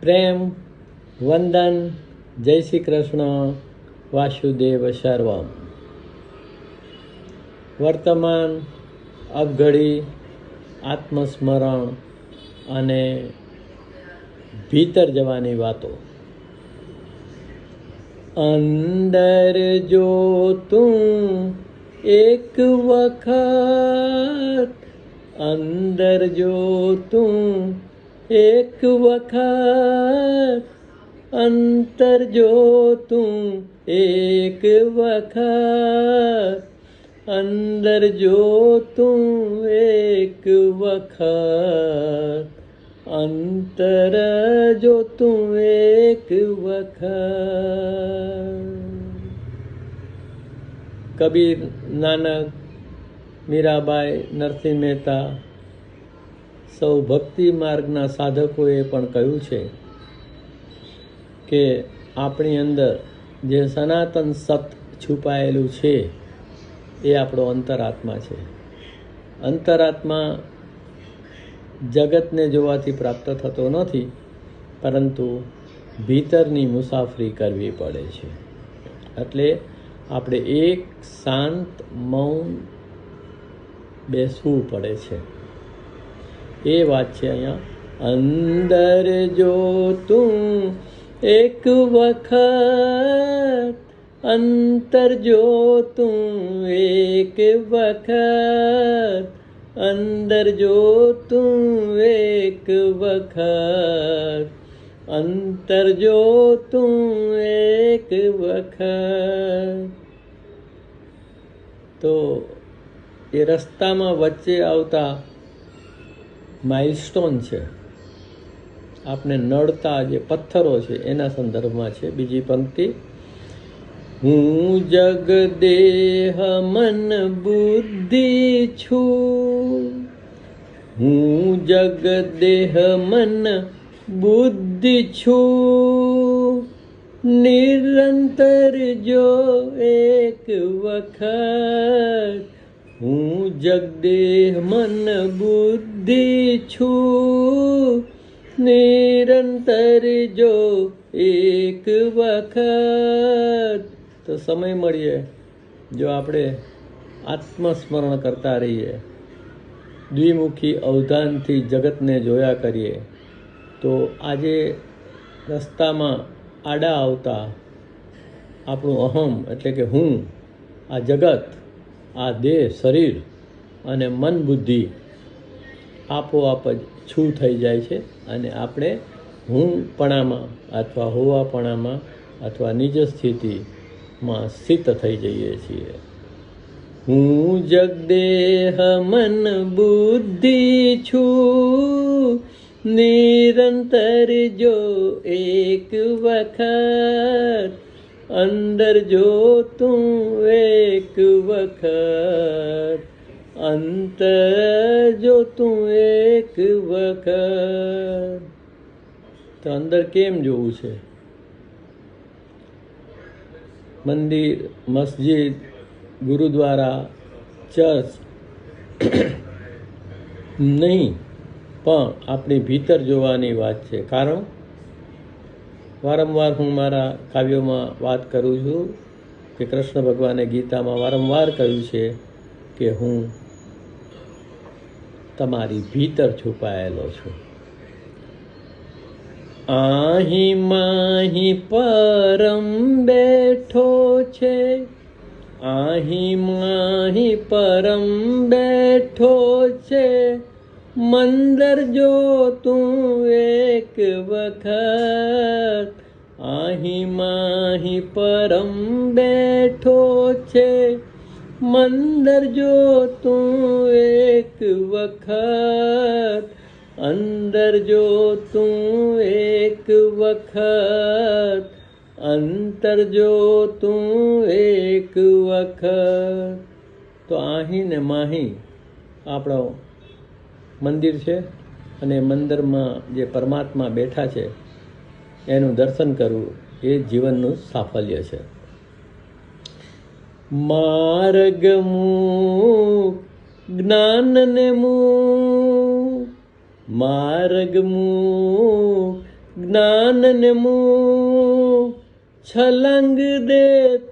પ્રેમ, વંદન, જય શ્રી કૃષ્ણ, વાસુદેવ સર્વમ. વર્તમાન, અવઘડી, આત્મસ્મરણ અને ભીતર જવાની વાતો. અંદર જો તું એક વખત, અંદર જો તું એક વખત, અંતર જો તું એક વખત, અંદર જો તું એક વખત, અંતર જો તું એક વખત. કબીર, નાનક, મીરાબાઈ, નરસિંહ મહેતા, સૌ ભક્તિ માર્ગના સાધકોએ પણ કહ્યું છે કે આપણી અંદર જે સનાતન સત છુપાયેલું છે એ આપણો અંતરાત્મા છે. અંતરાત્મા જગતને જોવાથી પ્રાપ્ત થતો નથી, પરંતુ ભીતરની મુસાફરી કરવી પડે છે. એટલે આપણે એક શાંત મૌન બેસવું પડે છે. એ વાત છે અહીંયા. અંદર જો તું એક વખત, અંતર જો તું એક વખત, અંદર જો તું એક વખત, અંતર જો તું એક વખત. તો એ રસ્તામાં વચ્ચે આવતા માઇલસ્ટોન છે, આપણે નડતા જે પથ્થરો છે એના સંદર્ભમાં છે. બીજી પંક્તિ, હું જગ દેહ મન બુદ્ધિ છું, હું જગ દેહ મન બુદ્ધિ છું, નિરંતર જો એક વખત, હું જગદેહ મન બુદ્ધિ છું, નિરંતર જો એક વખત. તો સમય મળીએ જો આપણે આત્મસ્મરણ કરતા રહીએ, દ્વિમુખી અવધાનથી જગતને જોયા કરીએ, તો આજે રસ્તામાં આડા આવતા આપણું અહમ એટલે કે હું, આ જગત, આ દેહ, શરીર અને મન બુદ્ધિ આપોઆપ જ છૂ થઈ જાય છે અને આપણે હુંપણામાં અથવા હોવાપણામાં અથવા નિજ સ્થિતિમાં સ્થિત થઈ જઈએ છીએ. હું જગદેહ મન બુદ્ધિ છું, નિરંતર જો એક વખત, અંદર જો તું એક વખત, અંતર જો તું એક વખત. તો અંદર કેમ જોવું છે? મંદિર, મસ્જિદ, ગુરુદ્વારા, ચર્ચ નહીં, પણ આપણી ભીતર જોવાની વાત છે. કારણ વારંવાર હું મારા કાવ્યોમાં વાત કરું છું કે કૃષ્ણ ભગવાને ગીતામાં વારંવાર કહ્યું છે કે હું તમારી ભીતર છુપાયેલો છું. આહીં માહીં પરમ બેઠો છે, આહીં માહીં પરમ બેઠો છે, મંદર જો તું એક વખત, આહીં માહીં પરમ બેઠો છે, મંદર જો તું એક વખત, અંદર જો તું એક વખત, અંતર જો તું એક વખત. તો આહીં ને માહીં આપણો મંદિર છે અને મંદિરમાં જે પરમાત્મા બેઠા છે એનું દર્શન કરવું એ જીવનનું સાફલ્ય છે. માર્ગ મુખ જ્ઞાનને મુખ, માર્ગ મુખ જ્ઞાનને મુખ છલંગ દે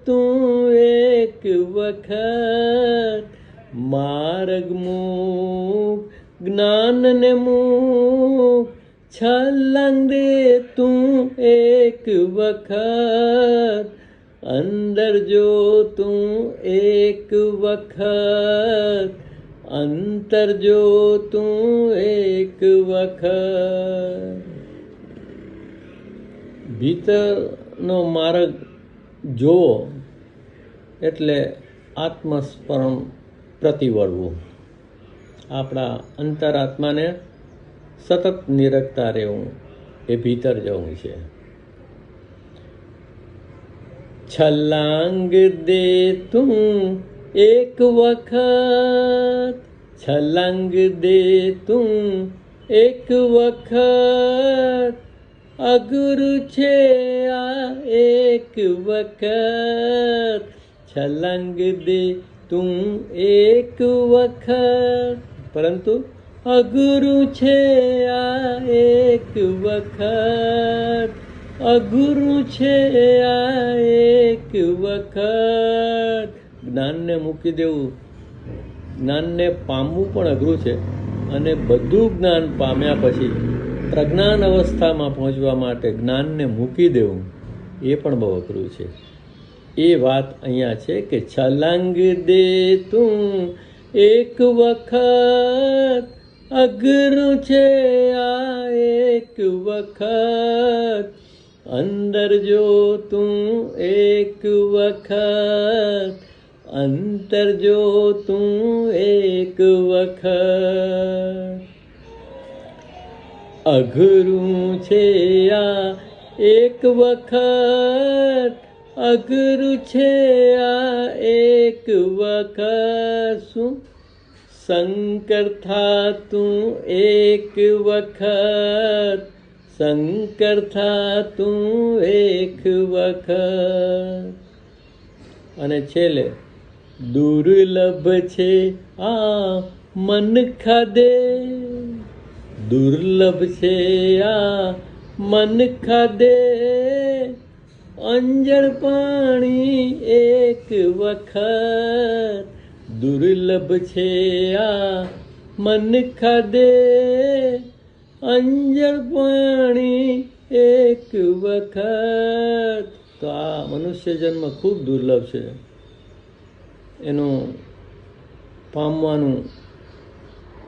તું એક વખત, માર્ગ મુખ જ્ઞાનને મુખ છલંગ દે તું એક વખત, અંદર જો તું એક વખત, અંતર જો તું એક વખત. ભીતરનો માર્ગ જોવો એટલે આત્મસ્મરણ પ્રતિવળવું, આપણા અંતરાત્માને સતત નિરખતા રહેવું, એ ભીતર જવું છે. છલાંગ દે તું એક વખત, છલાંગ દે તું એક વખત, અઘરું છે આ એક વખત, છલાંગ દે તું એક વખત, પરંતુ અઘરું છે આ એક વખત, અઘરું છે આ એક વખત. જ્ઞાનને મૂકી દેવું, જ્ઞાનને પામવું પણ અઘરું છે, અને બધું જ્ઞાન પામ્યા પછી પ્રજ્ઞાન અવસ્થામાં પહોંચવા માટે જ્ઞાનને મૂકી દેવું એ પણ બહુ અઘરું છે. એ વાત અહીંયા છે કે છલાંગ દે તું એક વખત, અઘરું છે આ એક વખત, અંદર જો તું એક વખત, અંતર જો તું એક વખત. અઘરું છે આ એક વખત, અઘરું છે આ એક વખત. શું? શંકર થાતું એક વખત, શંકર થાતું એક વખત. અને છેલ્લે દુર્લભ છે આ મન ખાધે, દુર્લભ છે આ મન ખાધે, અંજળ પાણી એક વખત, દુર્લભ છે આ મન ખાધે, અંજળ પાણી એક વખત. તો આ મનુષ્ય જન્મ ખૂબ દુર્લભ છે, એનું પામવાનું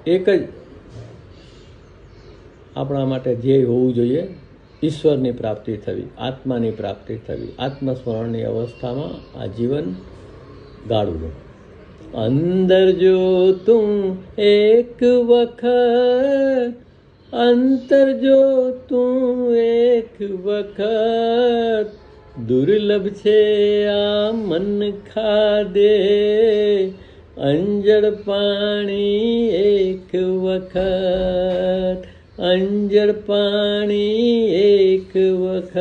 એક જ આપણા માટે ધ્યેય હોવું જોઈએ, ઈશ્વરની પ્રાપ્તિ થવી, આત્માની પ્રાપ્તિ થવી, આત્મસ્મરણની અવસ્થામાં આ જીવન ગાળવું. અંદર જો તું એક વખત, અંતર જો તું એક વખત, દુર્લભ છે આ મન ખાધે, અંજળ પાણી એક વખત, અંજળ પાણી એક વખત.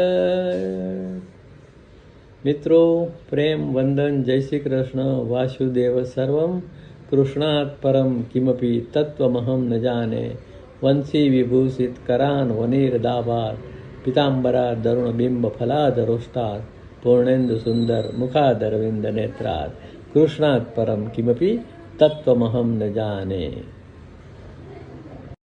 મિત્રો, પ્રેમ વંદન, જય શ્રી કૃષ્ણ. વાસુદેવ સર્વમ કૃષ્ણાત પરમ કિમપી તત્વમહમ ન જાને. વંશી વિભૂષિત કરાન વનીરદાભાત, પિતાંબરા દરુણ બિંબ ફલાધરોષ્ટાત, પૂર્ણેન્દુ સુંદર મુખાદરવિંદ નેત્રાત, કૃષ્ણાત પરમ કિમપી તત્વમહમ ન જાને.